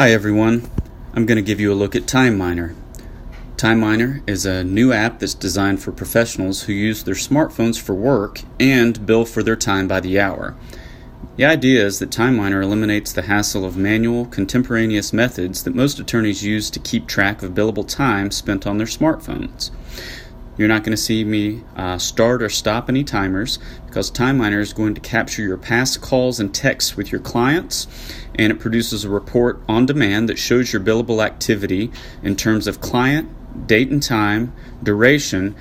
Hi everyone, I'm going to give you a look at TimeMiner. TimeMiner is a new app that's designed for professionals who use their smartphones for work and bill for their time by the hour. The idea is that TimeMiner eliminates the hassle of manual, contemporaneous methods that most attorneys use to keep track of billable time spent on their smartphones. You're not going to see me start or stop any timers because TimeMiner is going to capture your past calls and texts with your clients, and it produces a report on demand that shows your billable activity in terms of client, date and time, duration,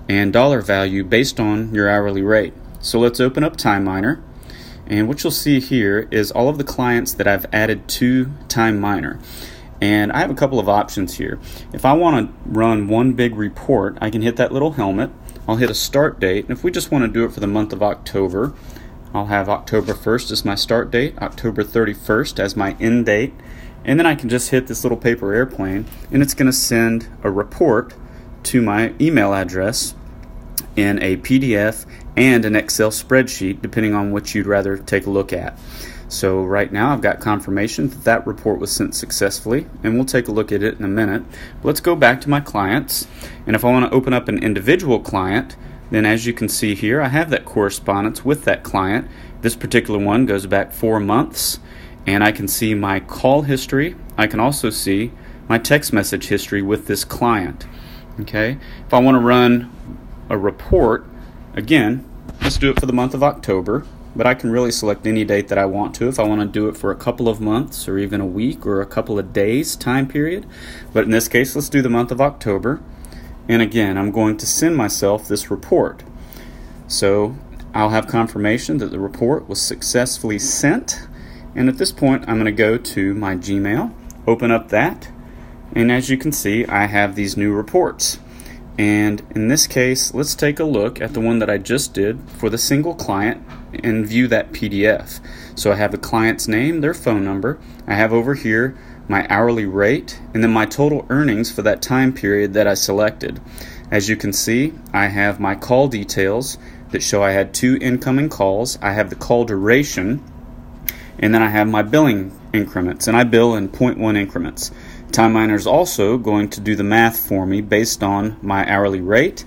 and dollar value based on your hourly rate. So let's open up TimeMiner, and what you'll see here is all of the clients that I've added to TimeMiner. And I have a couple of options here. If I want to run one big report, I can hit that little helmet. I'll hit a start date. And if we just want to do it for the month of October, I'll have October 1st as my start date, October 31st as my end date. And then I can just hit this little paper airplane, and it's going to send a report to my email address in a PDF and an Excel spreadsheet, depending on which you'd rather take a look at. So right now I've got confirmation that that report was sent successfully, and we'll take a look at it in a minute. Let's go back to my clients, and if I want to open up an individual client, then as you can see here, I have that correspondence with that client. This particular one goes back 4 months, and I can see my call history. I can also see my text message history with this client. Okay, if I want to run a report, again, let's do it for the month of October. But I can really select any date that I want to if I want to do it for a couple of months or even a week or a couple of days time period. But in this case, let's do the month of October. And again, I'm going to send myself this report. So I'll have confirmation that the report was successfully sent. And at this point, I'm going to go to my Gmail, open up that. And as you can see, I have these new reports. And in this case, let's take a look at the one that I just did for the single client and view that PDF. So I have the client's name, their phone number. I have over here my hourly rate, and then my total earnings for that time period that I selected. As you can see, I have my call details that show I had 2 incoming calls. I have the call duration, and then I have my billing increments, and I bill in 0.1 increments. TimeMiner is also going to do the math for me based on my hourly rate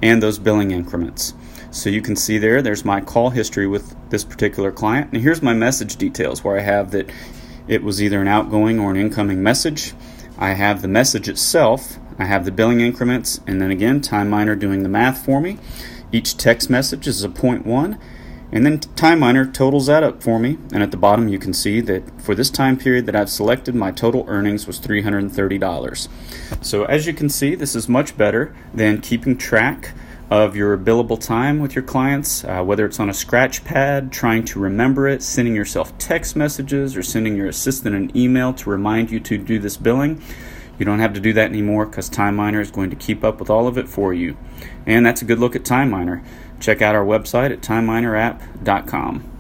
and those billing increments. So you can see there's my call history with this particular client. And here's my message details where I have that it was either an outgoing or an incoming message. I have the message itself. I have the billing increments. And then again, TimeMiner doing the math for me. Each text message is a 0.1. And then TimeMiner totals that up for me, and at the bottom you can see that for this time period that I've selected, my total earnings was $330. So as you can see, this is much better than keeping track of your billable time with your clients, whether it's on a scratch pad, trying to remember it, sending yourself text messages, or sending your assistant an email to remind you to do this billing. You don't have to do that anymore because TimeMiner is going to keep up with all of it for you. And that's a good look at TimeMiner. Check out our website at timeminerapp.com.